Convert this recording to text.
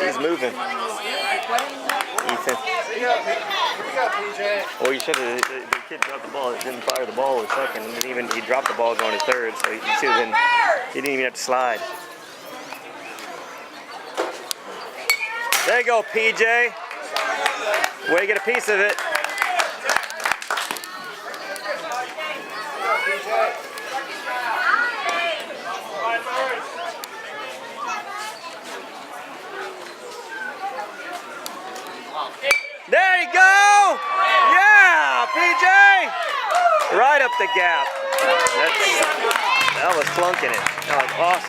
He's moving. Ethan. Well, you should have. The kid dropped the ball. Didn't fire the ball a second. He dropped the ball going to third, so he should have been. He didn't even have to slide. There you go, PJ. Way to get a piece of it. There you go! Yeah, PJ! Right up the gap. That was flunking it. That was awesome.